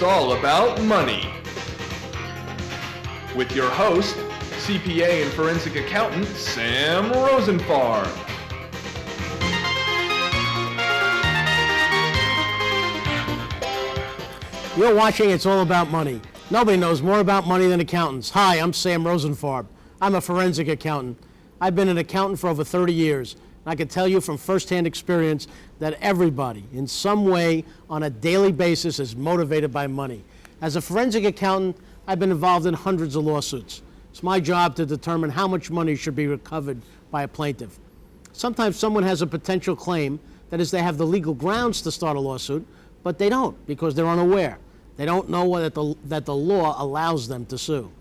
it's all about money. With your host, CPA and forensic accountant, Sam Rosenfarb. You're watching It's All About Money. Nobody knows more about money than accountants. Hi, I'm Sam Rosenfarb. I'm a forensic accountant. I've been an accountant for over 30 years. I can tell you from firsthand experience that everybody, in some way, on a daily basis, is motivated by money. As a forensic accountant, I've been involved in hundreds of lawsuits. It's my job to determine how much money should be recovered by a plaintiff. Sometimes someone has a potential claim, that is, they have the legal grounds to start a lawsuit, but they don't because they're unaware. They don't know that the law allows them to sue.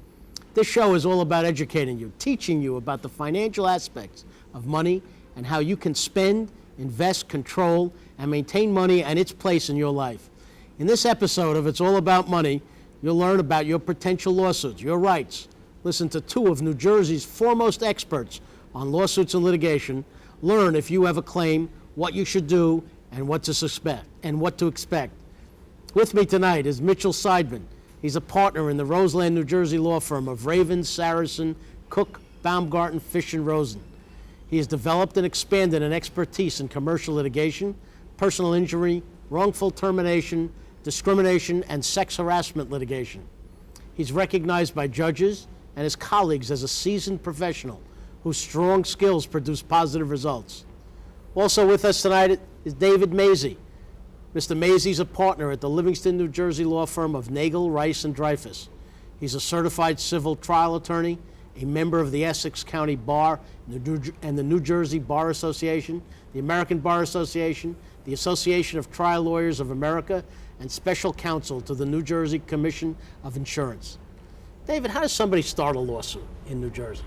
This show is all about educating you, teaching you about the financial aspects of money and how you can spend, invest, control, and maintain money and its place in your life. In this episode of It's All About Money, you'll learn about your potential lawsuits, your rights. Listen to two of New Jersey's foremost experts on lawsuits and litigation. Learn if you have a claim, what you should do, and what to expect. With me tonight is Mitchell Seidman. He's a partner in the Roseland, New Jersey law firm of Raven, Saracen, Cook, Baumgarten, Fish, and Rosen. He has developed and expanded an expertise in commercial litigation, personal injury, wrongful termination, discrimination, and sex harassment litigation. He's recognized by judges and his colleagues as a seasoned professional whose strong skills produce positive results. Also with us tonight is David Mazie. Mr. Mazie is a partner at the Livingston, New Jersey law firm of Nagel, Rice, and Dreyfus. He's a certified civil trial attorney, a member of the Essex County Bar and the New Jersey Bar Association, the American Bar Association, the Association of Trial Lawyers of America, and special counsel to the New Jersey Commission of Insurance. David, how does somebody start a lawsuit in New Jersey?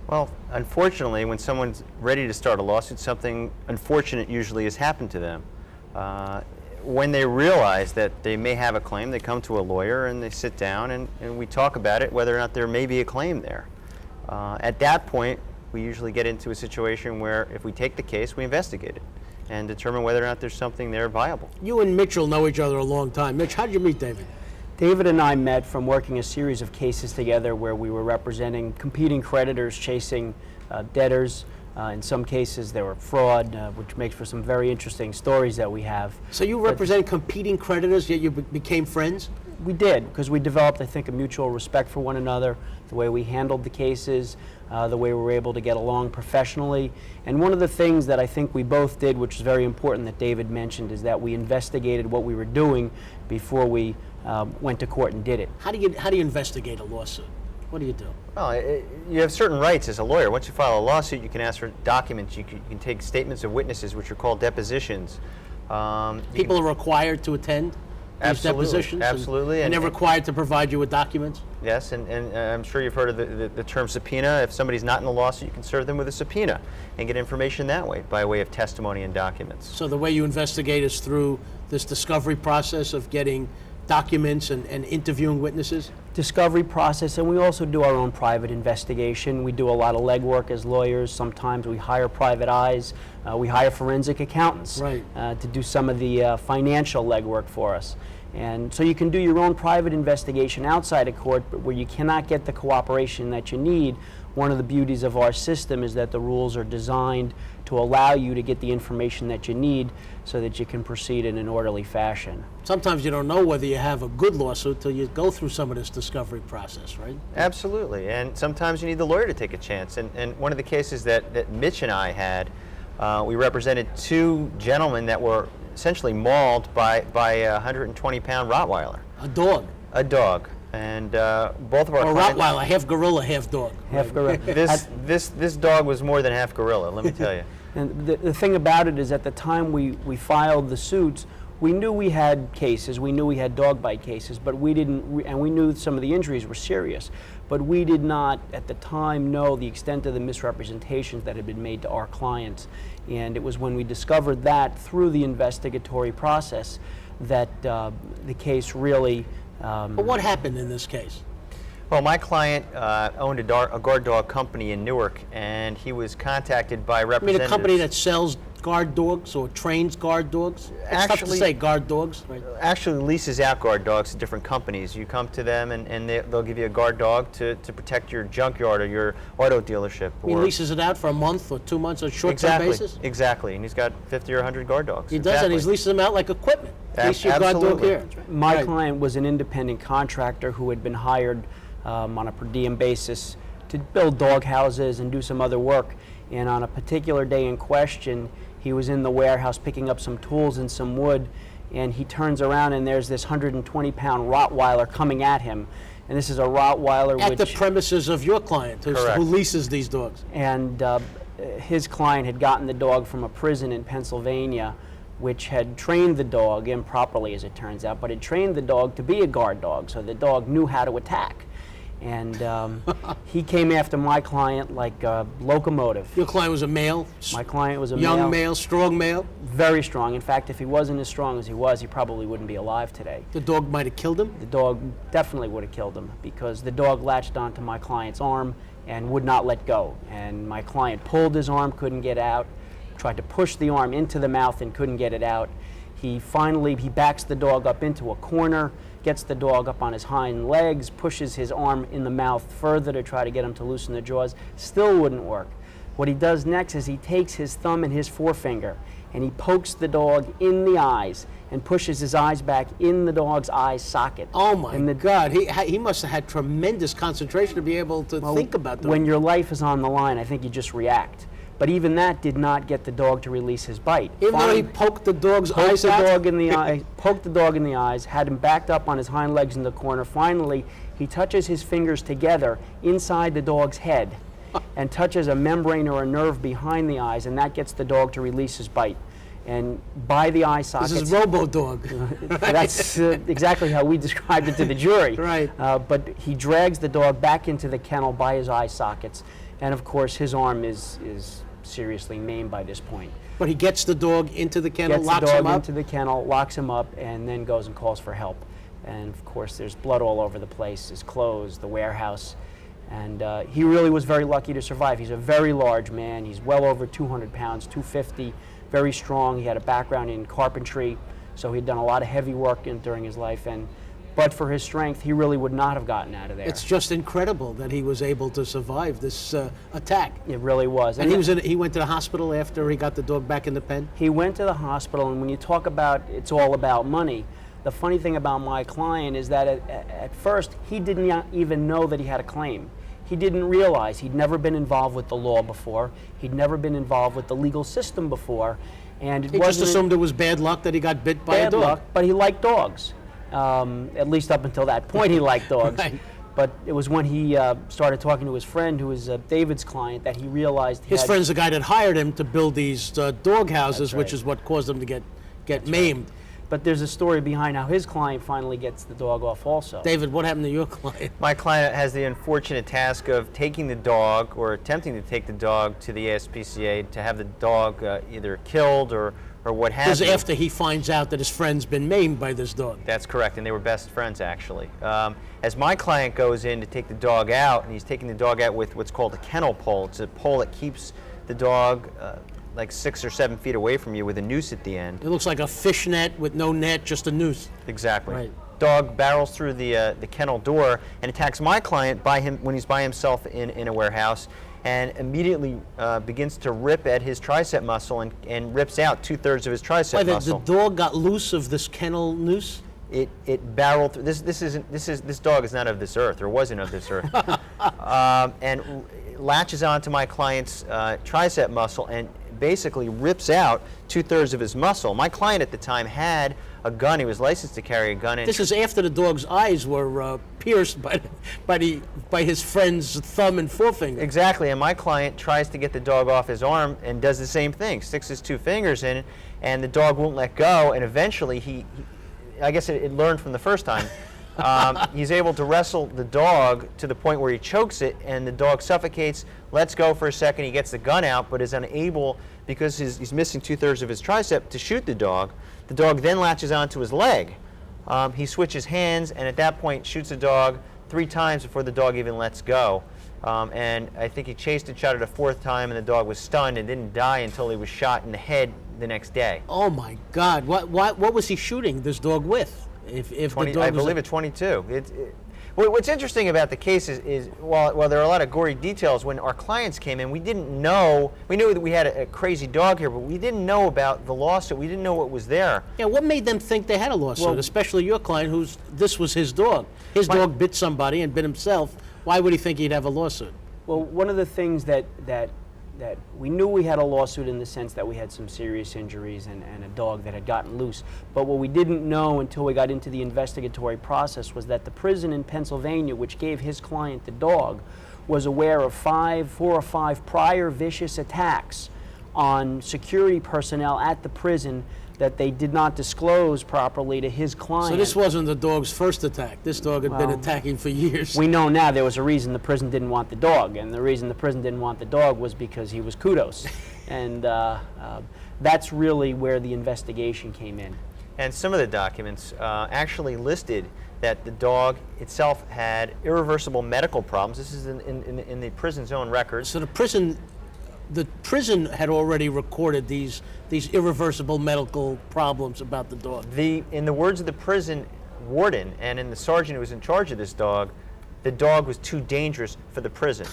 Well, unfortunately, when someone's ready to start a lawsuit, something unfortunate usually has happened to them. When they realize that they may have a claim, they come to a lawyer and they sit down and we talk about it, whether or not there may be a claim there. At that point, we usually get into a situation where if we take the case, we investigate it and determine whether or not there's something there viable. You and Mitchell know each other a long time. Mitch, how did you meet David? David and I met from working a series of cases together where we were representing competing creditors chasing debtors. In some cases, there were fraud, which makes for some very interesting stories that we have. So you represent competing creditors, yet you became friends? We did, because we developed, I think, a mutual respect for one another, the way we handled the cases, the way we were able to get along professionally. And one of the things that I think we both did, which is very important that David mentioned, is that we investigated what we were doing before we went to court and did it. How do you investigate a lawsuit? What do you do? Well, you have certain rights as a lawyer. Once you file a lawsuit, you can ask for documents. You can take statements of witnesses, which are called depositions. People are required to attend these depositions? Absolutely. And they're required to provide you with documents? Yes, and I'm sure you've heard of the term subpoena. If somebody's not in the lawsuit, you can serve them with a subpoena and get information that way, by way of testimony and documents. So the way you investigate is through this discovery process of getting documents and interviewing witnesses? Discovery process, and we also do our own private investigation. We do a lot of legwork as lawyers. Sometimes we hire private eyes. We hire forensic accountants to do some of the financial legwork for us. And so you can do your own private investigation outside of court, but where you cannot get the cooperation that you need, one of the beauties of our system is that the rules are designed to allow you to get the information that you need so that you can proceed in an orderly fashion. Sometimes you don't know whether you have a good lawsuit till you go through some of this discovery process, right? Absolutely, and sometimes you need the lawyer to take a chance. And one of the cases that Mitch and I had, we represented two gentlemen that were essentially mauled by a 120-pound Rottweiler. A dog? A dog. And both of our clients... Rottweiler, half gorilla, half dog. Half gorilla. This dog was more than half gorilla, let me tell you. And the thing about it is, at the time we filed the suits, we knew we had cases, we knew we had dog bite cases, but we didn't, and we knew some of the injuries were serious, but we did not at the time know the extent of the misrepresentations that had been made to our clients. And it was when we discovered that through the investigatory process that the case really... But what happened in this case? Well, my client owned a guard dog company in Newark, and he was contacted by representatives. You mean a company that sells guard dogs or trains guard dogs? It's tough to say guard dogs, right? Actually leases out guard dogs to different companies. You come to them and they'll give you a guard dog to protect your junkyard or your auto dealership. He leases it out for a month or 2 months on a short-term basis? Exactly, and he's got 50 or 100 guard dogs. He does, and he's leasing them out like equipment. Lease your guard dog here. My client was an independent contractor who had been hired on a per diem basis to build dog houses and do some other work. And on a particular day in question, he was in the warehouse picking up some tools and some wood, and he turns around and there's this 120-pound Rottweiler coming at him. And this is a Rottweiler at the premises of your client, who leases these dogs. And his client had gotten the dog from a prison in Pennsylvania, which had trained the dog improperly, as it turns out, but had trained the dog to be a guard dog, so the dog knew how to attack. And he came after my client like a locomotive. Your client was a male? My client was a young male, strong male? Very strong. In fact, if he wasn't as strong as he was, he probably wouldn't be alive today. The dog might have killed him? The dog definitely would have killed him, because the dog latched onto my client's arm and would not let go. And my client pulled his arm, couldn't get out, tried to push the arm into the mouth and couldn't get it out. He backs the dog up into a corner, gets the dog up on his hind legs, pushes his arm in the mouth further to try to get him to loosen the jaws. Still wouldn't work. What he does next is he takes his thumb and his forefinger and he pokes the dog in the eyes and pushes his eyes back in the dog's eye socket. Oh my God, he must have had tremendous concentration to be able to think about that. When your life is on the line, I think you just react. But even that did not get the dog to release his bite. Even though he poked the dog's eyes out? Poked the dog in the eyes, had him backed up on his hind legs in the corner. Finally, he touches his fingers together inside the dog's head and touches a membrane or a nerve behind the eyes, and that gets the dog to release his bite. And by the eye sockets... This is Robo-Dog. That's exactly how we described it to the jury. Right. But he drags the dog back into the kennel by his eye sockets, and of course his arm is seriously maimed by this point. But he gets the dog into the kennel, locks him up? Gets the dog into the kennel, locks him up, and then goes and calls for help. And of course there's blood all over the place, his clothes, the warehouse. And he really was very lucky to survive. He's a very large man. He's well over 200 pounds, 250, very strong. He had a background in carpentry, so he'd done a lot of heavy work during his life. But for his strength, he really would not have gotten out of there. It's just incredible that he was able to survive this attack. It really was. And he went to the hospital after he got the dog back in the pen? He went to the hospital, and when you talk about it's all about money, the funny thing about my client is that at first, he didn't even know that he had a claim. He didn't realize. He'd never been involved with the law before. He'd never been involved with the legal system before. And he just assumed it was bad luck that he got bit by a dog. Bad luck, but he liked dogs. At least up until that point, he liked dogs. Right. But it was when he started talking to his friend, who was David's client, that he realized his friend's the guy that hired him to build these dog houses, which is what caused him to get maimed. Right. But there's a story behind how his client finally gets the dog off also. David, what happened to your client? My client has the unfortunate task of taking the dog, or attempting to take the dog, to the ASPCA to have the dog either killed or what have you. Because after he finds out that his friend's been maimed by this dog. That's correct, and they were best friends, actually. As my client goes in to take the dog out, and he's taking the dog out with what's called a kennel pole. It's a pole that keeps the dog like 6 or 7 feet away from you with a noose at the end. It looks like a fish net with no net, just a noose. Exactly. Right. Dog barrels through the kennel door and attacks my client when he's by himself in a warehouse, and immediately begins to rip at his tricep muscle and rips out 2/3 of his tricep muscle. The dog got loose of this kennel noose? It barreled through. This dog is not of this earth, or wasn't of this earth, and latches onto my client's tricep muscle and basically rips out 2/3 of his muscle. My client at the time had a gun. He was licensed to carry a gun. And this is after the dog's eyes were pierced by his friend's thumb and forefinger. Exactly, and my client tries to get the dog off his arm and does the same thing, sticks his 2 fingers in, and the dog won't let go, and eventually I guess it learned from the first time. He's able to wrestle the dog to the point where he chokes it, and the dog suffocates, lets go for a second, he gets the gun out, but is unable, because he's missing 2/3 of his tricep, to shoot the dog. The dog then latches onto his leg. He switches hands, and at that point shoots the dog 3 times before the dog even lets go. And I think he chased and shot it a fourth time, and the dog was stunned and didn't die until he was shot in the head the next day. Oh my God! What was he shooting this dog with? If 20, the dog I believe it's 22. What's interesting about the case is while there are a lot of gory details, when our clients came in, we didn't know. We knew that we had a crazy dog here, but we didn't know about the lawsuit. We didn't know what was there. Yeah, what made them think they had a lawsuit? Especially your client, this was his dog. His dog bit somebody and bit himself. Why would he think he'd have a lawsuit? Well, one of the things that we knew we had a lawsuit in the sense that we had some serious injuries and a dog that had gotten loose. But what we didn't know until we got into the investigatory process was that the prison in Pennsylvania, which gave his client the dog, was aware of 4 or 5 prior vicious attacks on security personnel at the prison that they did not disclose properly to his client. So this wasn't the dog's first attack. This dog had been attacking for years. We know now there was a reason the prison didn't want the dog, and the reason the prison didn't want the dog was because he was kudos. And that's really where the investigation came in. And some of the documents actually listed that the dog itself had irreversible medical problems. This is in the prison's own records. So the prison had already recorded these irreversible medical problems about the dog. In the words of the prison warden and in the sergeant who was in charge of this dog, the dog was too dangerous for the prison.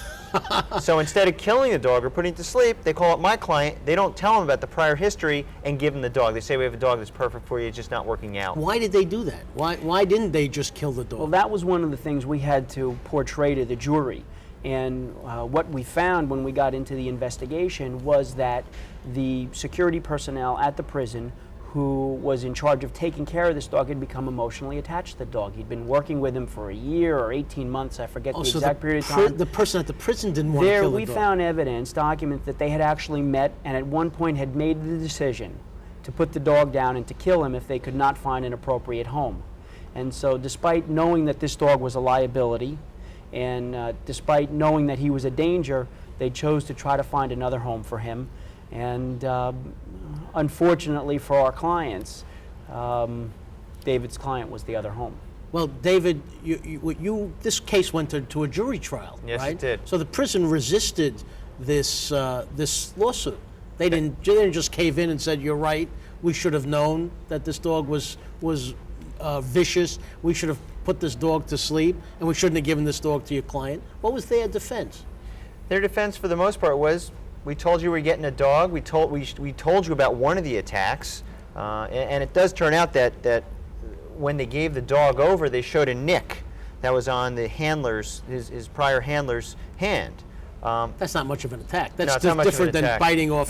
So instead of killing the dog or putting it to sleep, they call up my client. They don't tell him about the prior history and give him the dog. They say, we have a dog that's perfect for you, it's just not working out. Why did they do that? Why didn't they just kill the dog? Well, that was one of the things we had to portray to the jury. And what we found when we got into the investigation was that the security personnel at the prison who was in charge of taking care of this dog had become emotionally attached to the dog. He'd been working with him for a year or 18 months, I forget the exact period of time. The person at the prison didn't want to kill the dog. There we found evidence, documents that they had actually met and at one point had made the decision to put the dog down and to kill him if they could not find an appropriate home. And so despite knowing that this dog was a liability, and despite knowing that he was a danger, they chose to try to find another home for him. And unfortunately for our clients, David's client was the other home. Well, David, this case went to a jury trial, yes, right? Yes, it did. So the prison resisted this lawsuit. They didn't just cave in and said, "You're right. We should have known that this dog was vicious. We should have put this dog to sleep, and we shouldn't have given this dog to your client." What was their defense? Their defense, for the most part, was, we told you we're getting a dog. We told you about one of the attacks, and it does turn out that when they gave the dog over, they showed a nick that was on the handler's, his prior handler's hand. That's not much of an attack. That's no, different than biting off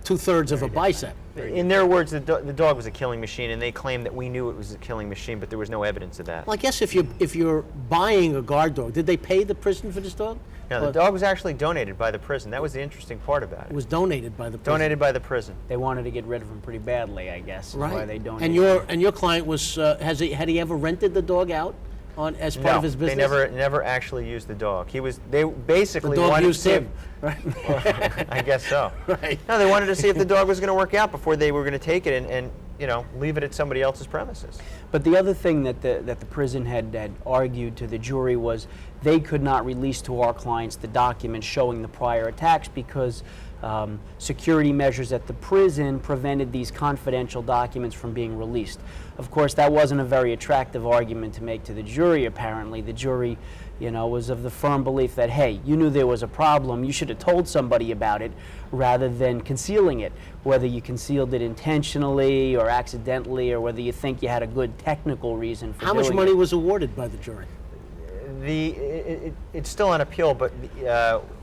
two-thirds of a bicep. In their words, the dog was a killing machine, and they claimed that we knew it was a killing machine, but there was no evidence of that. Well, I guess if you're buying a guard dog, did they pay the prison for this dog? No, the dog was actually donated by the prison. That was the interesting part about it. It was donated by the prison. Donated by the prison. They wanted to get rid of him pretty badly, I guess. Right. Why they donated. And your client was had he ever rented the dog out as part of his business? No, they never actually used the dog. They basically the dog wanted used to see him. Right. Well, I guess so. Right. No, they wanted to see if the dog was going to work out before they were going to take it and leave it at somebody else's premises. But the other thing that the prison had argued to the jury was they could not release to our clients the documents showing the prior attacks because security measures at the prison prevented these confidential documents from being released. Of course, that wasn't a very attractive argument to make to the jury, apparently. The jury, was of the firm belief that, hey, you knew there was a problem, you should have told somebody about it rather than concealing it, whether you concealed it intentionally or accidentally or whether you think you had a good technical reason for doing it. How much money was awarded by the jury? It's still on appeal, but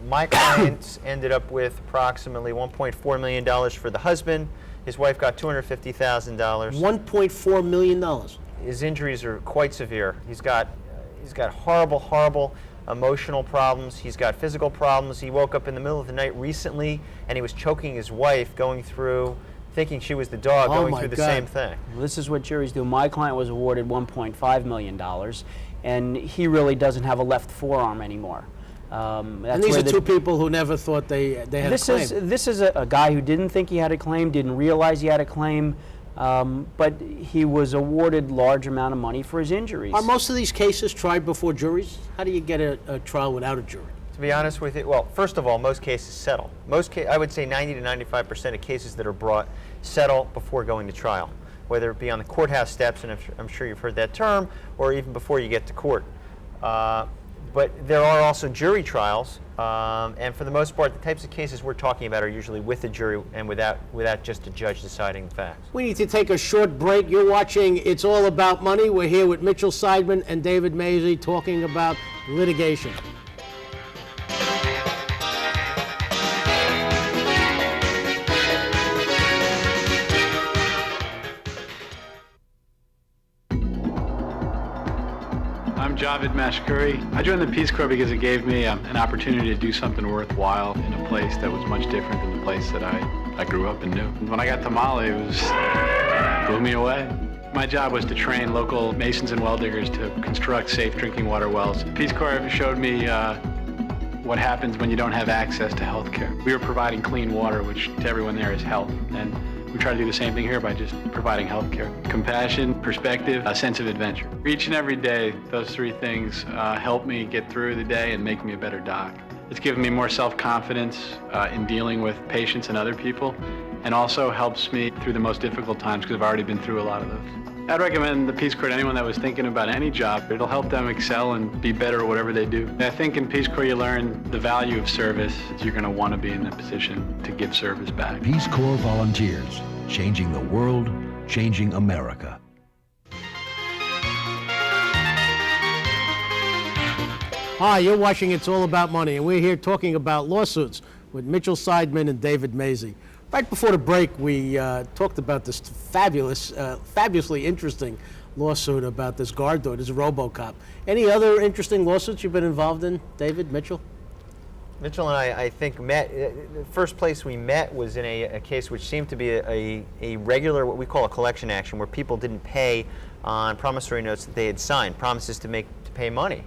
my clients ended up with approximately $1.4 million for the husband. His wife got $250,000. $1.4 million. His injuries are quite severe. He's got horrible emotional problems. He's got physical problems. He woke up in the middle of the night recently, and he was choking his wife, thinking she was the dog, going through the same thing. Well, this is what juries do. My client was awarded $1.5 million, and he really doesn't have a left forearm anymore. And these are two people who never thought they had a claim. This is a guy who didn't think he had a claim, didn't realize he had a claim, but he was awarded large amount of money for his injuries. Are most of these cases tried before juries? How do you get a trial without a jury? To be honest with you, well, first of all, most cases settle. I would say 90 to 95% of cases that are brought settle before going to trial, whether it be on the courthouse steps, and I'm sure you've heard that term, or even before you get to court. But there are also jury trials, and for the most part, the types of cases we're talking about are usually with a jury and without just a judge deciding the facts. We need to take a short break. You're watching It's All About Money. We're here with Mitchell Seidman and David Mazie talking about litigation. I'm Javed Mashkuri. I joined the Peace Corps because it gave me an opportunity to do something worthwhile in a place that was much different than the place that I grew up and knew. When I got to Mali, it blew me away. My job was to train local masons and well diggers to construct safe drinking water wells. The Peace Corps showed me what happens when you don't have access to health care. We were providing clean water, which to everyone there is health. And we try to do the same thing here by just providing health care. Compassion, perspective, a sense of adventure. Each and every day, those three things help me get through the day and make me a better doc. It's given me more self-confidence in dealing with patients and other people, and also helps me through the most difficult times because I've already been through a lot of those. I'd recommend the Peace Corps to anyone that was thinking about any job. It'll help them excel and be better at whatever they do. I think in Peace Corps you learn the value of service. You're going to want to be in that position to give service back. Peace Corps volunteers, changing the world, changing America. Hi, you're watching It's All About Money, and we're here talking about lawsuits with Mitchell Seidman and David Mazie. Right before the break, we talked about this fabulously interesting lawsuit about this guard dog, this RoboCop. Any other interesting lawsuits you've been involved in, David, Mitchell? Mitchell and I think, met. The first place we met was in a case which seemed to be a regular, what we call a collection action, where people didn't pay on promissory notes that they had signed, promises to pay money.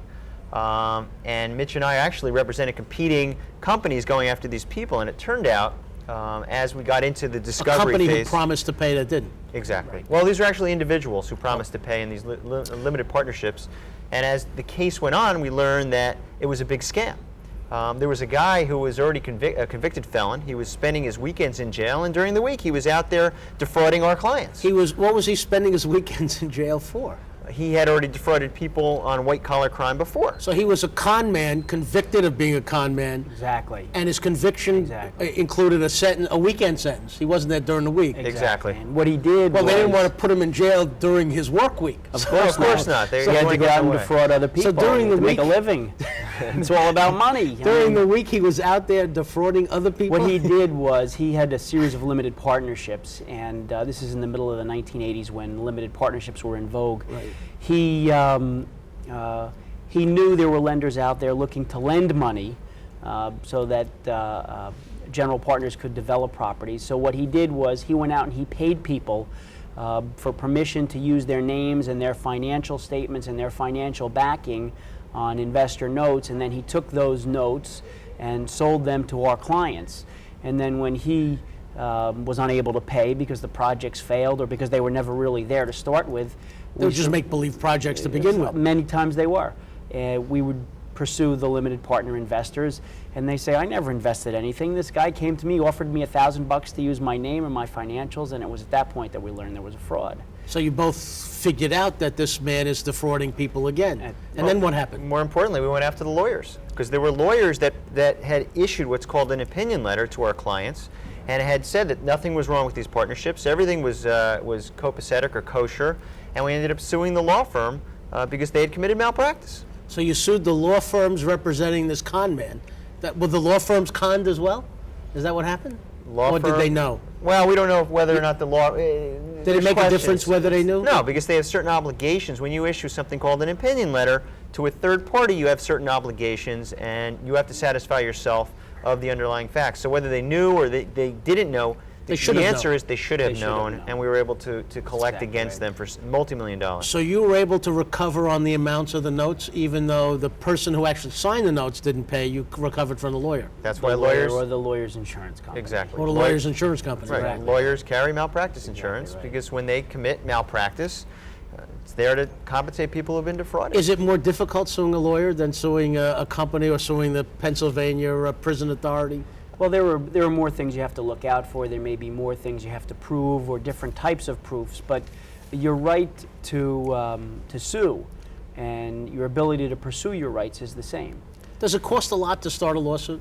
And Mitch and I actually represented competing companies going after these people, and it turned out, as we got into the discovery phase... A company who promised to pay that didn't. Exactly. Right. Well, these are actually individuals who promised to pay in these limited partnerships. And as the case went on, we learned that it was a big scam. There was a guy who was already a convicted felon. He was spending his weekends in jail, and during the week he was out there defrauding our clients. What was he spending his weekends in jail for? He had already defrauded people on white-collar crime before. So he was a con man, convicted of being a con man. Exactly. And his conviction included a weekend sentence. He wasn't there during the week. Exactly. And what he did Well, they didn't want to put him in jail during his work week. Of course not. They he had to go out and away. defraud other people to make a living. It's all about money. During the week, he was out there defrauding other people? What he did was he had a series of limited partnerships, and this is in the middle of the 1980s when limited partnerships were in vogue. Right. He knew there were lenders out there looking to lend money so that general partners could develop properties. So what he did was he went out and he paid people for permission to use their names and their financial statements and their financial backing on investor notes, and then he took those notes and sold them to our clients. And then when he was unable to pay because the projects failed or because they were never really there to start with, They would just make-believe projects to begin with. Many times they were. We would pursue the limited partner investors, and they say, I never invested anything. This guy came to me, offered me $1,000 to use my name and my financials, and it was at that point that we learned there was a fraud. So you both figured out that this man is defrauding people again. And then what happened? More importantly, we went after the lawyers, because there were lawyers that had issued what's called an opinion letter to our clients, and had said that nothing was wrong with these partnerships, everything was copacetic or kosher, and we ended up suing the law firm because they had committed malpractice. So you sued the law firms representing this con man. Were the law firms conned as well? Is that what happened? Or did they know? Well, we don't know whether or not the law... Did it make a difference whether they knew? No, because they have certain obligations. When you issue something called an opinion letter to a third party, you have certain obligations, and you have to satisfy yourself of the underlying facts. So whether they knew or they didn't know, the answer is they should have known, and we were able to collect against them for multi-million dollars. So you were able to recover on the amounts of the notes, even though the person who actually signed the notes didn't pay, you recovered from the lawyer? That's why lawyers... Or the lawyer's insurance company. Exactly. Or the lawyer's insurance company. Right. Exactly. Lawyers carry malpractice insurance because when they commit malpractice, It's there to compensate people who've been defrauded. Is it more difficult suing a lawyer than suing a company or suing the Pennsylvania Prison Authority? Well, there are more things you have to look out for. There may be more things you have to prove or different types of proofs, but your right to sue and your ability to pursue your rights is the same. Does it cost a lot to start a lawsuit?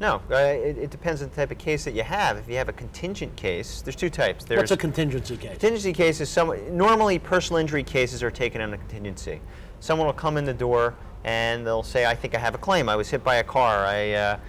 No, it depends on the type of case that you have. If you have a contingent case, there's two types. What's a contingency case? Contingency case is normally personal injury cases are taken on a contingency. Someone will come in the door and they'll say, I think I have a claim. I was hit by a car.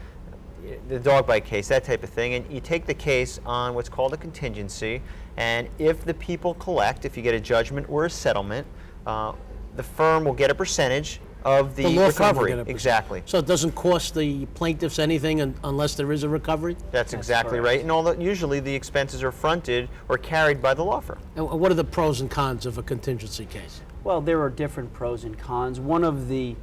The dog bite case, that type of thing. And you take the case on what's called a contingency. And if the people collect, if you get a judgment or a settlement, the firm will get a percentage of the law firm will recovery. get a percentage. Exactly. So it doesn't cost the plaintiffs anything unless there is a recovery? That's exactly correct. right. And usually the expenses are fronted or carried by the law firm. And what are the pros and cons of a contingency case? Well, there are different pros and cons. One of the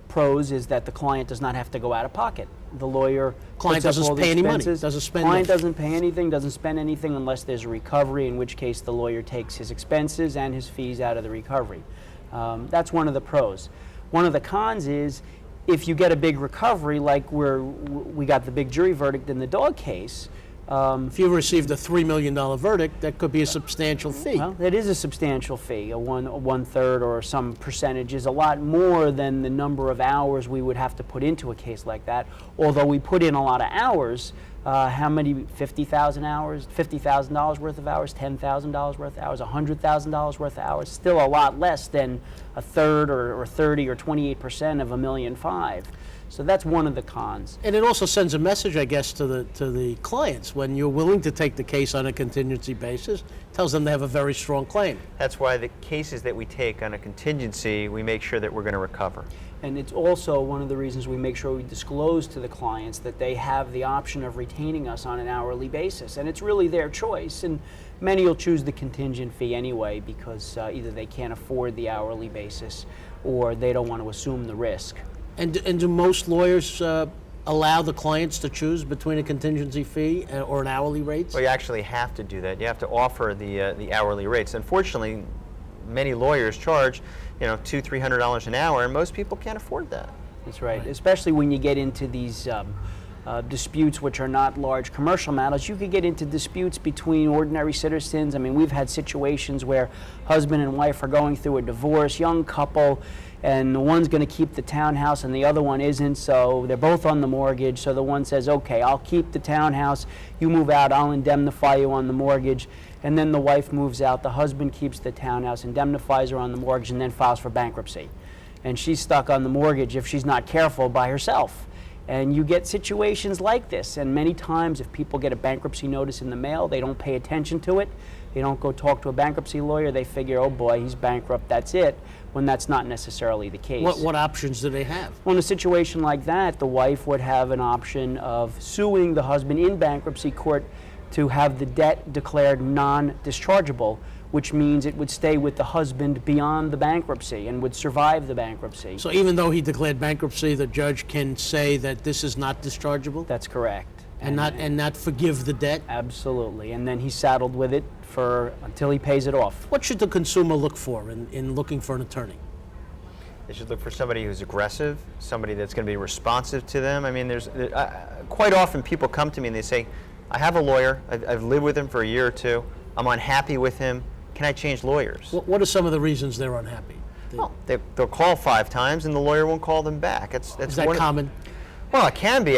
pros is that the client does not have to go out of pocket. The lawyer Client puts up doesn't all the pay any money, expenses. doesn't spend Client nothing. doesn't pay anything, doesn't spend anything unless there's a recovery, in which case the lawyer takes his expenses and his fees out of the recovery. That's one of the pros. One of the cons is if you get a big recovery, like we got the big jury verdict in the dog case. If you received a $3 million verdict, that could be a substantial fee. Well, it is a substantial fee. A one-third or some percentage is a lot more than the number of hours we would have to put into a case like that. Although we put in a lot of hours, how many, 50,000 hours, $50,000 worth of hours, $10,000 worth of hours, $100,000 worth of hours, still a lot less than a third or 30 or 28% of $1.5 million. So that's one of the cons. And it also sends a message, I guess, to the clients. When you're willing to take the case on a contingency basis, tells them they have a very strong claim. That's why the cases that we take on a contingency, we make sure that we're going to recover. And it's also one of the reasons we make sure we disclose to the clients that they have the option of retaining us on an hourly basis. And it's really their choice. And many will choose the contingent fee anyway because either they can't afford the hourly basis or they don't want to assume the risk. And do most lawyers allow the clients to choose between a contingency fee or an hourly rate? Well, you actually have to do that. You have to offer the hourly rates. Unfortunately, many lawyers charge, $200-300 an hour, and most people can't afford that. That's right. Especially when you get into these disputes which are not large commercial matters. You could get into disputes between ordinary citizens. I mean, we've had situations where husband and wife are going through a divorce, young couple, and the one's going to keep the townhouse and the other one isn't, so they're both on the mortgage. So the one says, okay, I'll keep the townhouse, you move out, I'll indemnify you on the mortgage. And then the wife moves out, the husband keeps the townhouse, indemnifies her on the mortgage, and then files for bankruptcy. And she's stuck on the mortgage if she's not careful by herself. And you get situations like this, and many times if people get a bankruptcy notice in the mail, they don't pay attention to it. They don't go talk to a bankruptcy lawyer. They figure, oh boy, he's bankrupt, that's it, when that's not necessarily the case. What options do they have? Well, in a situation like that, the wife would have an option of suing the husband in bankruptcy court to have the debt declared non-dischargeable, which means it would stay with the husband beyond the bankruptcy and would survive the bankruptcy. So even though he declared bankruptcy, the judge can say that this is not dischargeable? That's correct. And not forgive the debt? Absolutely. And then he's saddled with it until he pays it off. What should the consumer look for in looking for an attorney? They should look for somebody who's aggressive, somebody that's going to be responsive to them. I mean, quite often people come to me and they say, I have a lawyer, I've lived with him for a year or two, I'm unhappy with him, can I change lawyers? What are some of the reasons they're unhappy? Well, they'll call 5 times and the lawyer won't call them back. Is that common? Well, it can be.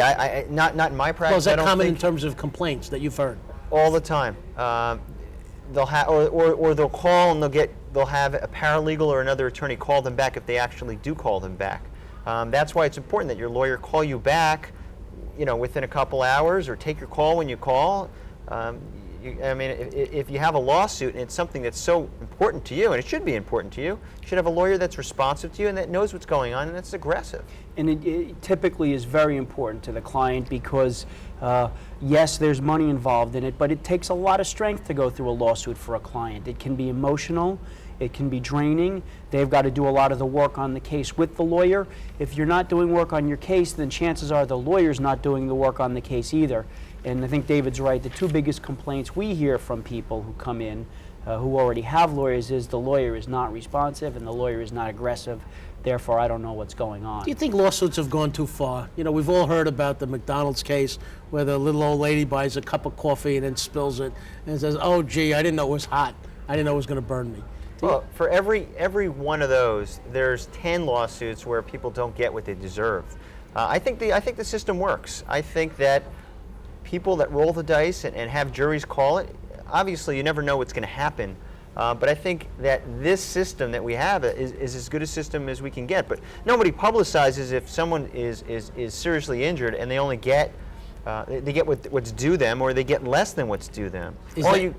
Not in my practice. Well, is that common in terms of complaints that you've heard? All the time. They'll have, or they'll call and they'll have a paralegal or another attorney call them back if they actually do call them back. That's why it's important that your lawyer call you back, within a couple hours, or take your call when you call. If you have a lawsuit and it's something that's so important to you, and it should be important to you, you should have a lawyer that's responsive to you and that knows what's going on and that's aggressive. And it typically is very important to the client because, yes, there's money involved in it, but it takes a lot of strength to go through a lawsuit for a client. It can be emotional. It can be draining. They've got to do a lot of the work on the case with the lawyer. If you're not doing work on your case, then chances are the lawyer's not doing the work on the case either. And I think David's right. The 2 biggest complaints we hear from people who come in who already have lawyers is the lawyer is not responsive and the lawyer is not aggressive. Therefore, I don't know what's going on. Do you think lawsuits have gone too far? You know, we've all heard about the McDonald's case where the little old lady buys a cup of coffee and then spills it and says, "Oh, gee, I didn't know it was hot. I didn't know it was going to burn me." Well, for every one of those, there's 10 lawsuits where people don't get what they deserve. I think the system works. I think that people that roll the dice and have juries call it, obviously you never know what's going to happen. But I think that this system that we have is as good a system as we can get. But nobody publicizes if someone is seriously injured and they only get they get what's due them, or they get less than what's due them.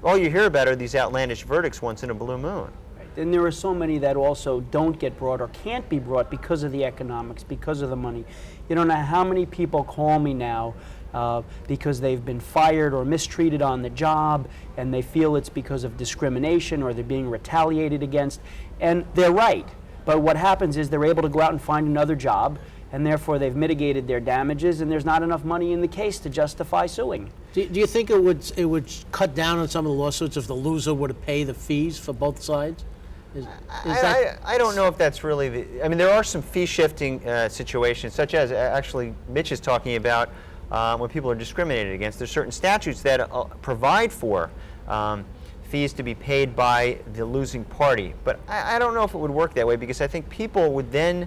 All you hear about are these outlandish verdicts once in a blue moon. And there are so many that also don't get brought or can't be brought because of the economics, because of the money. You don't know how many people call me now because they've been fired or mistreated on the job, and they feel it's because of discrimination or they're being retaliated against. And they're right. But what happens is they're able to go out and find another job, and therefore they've mitigated their damages, and there's not enough money in the case to justify suing. Do you think it would cut down on some of the lawsuits if the loser were to pay the fees for both sides? I don't know if that's really I mean, there are some fee shifting situations, such as actually Mitch is talking about when people are discriminated against. There's certain statutes that provide for fees to be paid by the losing party. But I don't know if it would work that way, because I think people would then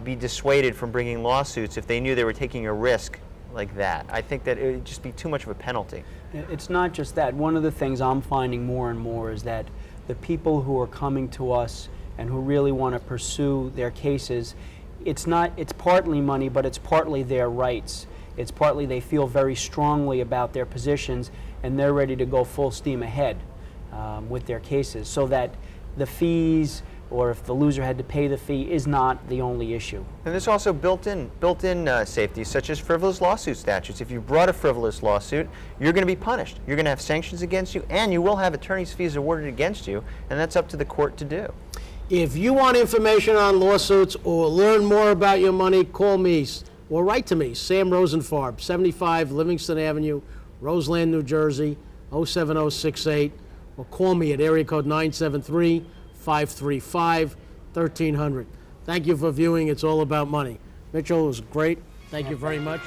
be dissuaded from bringing lawsuits if they knew they were taking a risk like that. I think that it would just be too much of a penalty. It's not just that. One of the things I'm finding more and more is that the people who are coming to us and who really want to pursue their cases, it's partly money, but it's partly their rights. It's partly they feel very strongly about their positions and they're ready to go full steam ahead with their cases, so that the fees, or if the loser had to pay the fee, is not the only issue. And there's also built-in safeties, such as frivolous lawsuit statutes. If you brought a frivolous lawsuit, you're going to be punished. You're going to have sanctions against you, and you will have attorney's fees awarded against you, and that's up to the court to do. If you want information on lawsuits or learn more about your money, call me or write to me, Sam Rosenfarb, 75 Livingston Avenue, Roseland, New Jersey, 07068, or call me at area code 973-535-1300. Thank you for viewing It's All About Money. Mitchell, it was great. Thank you very much.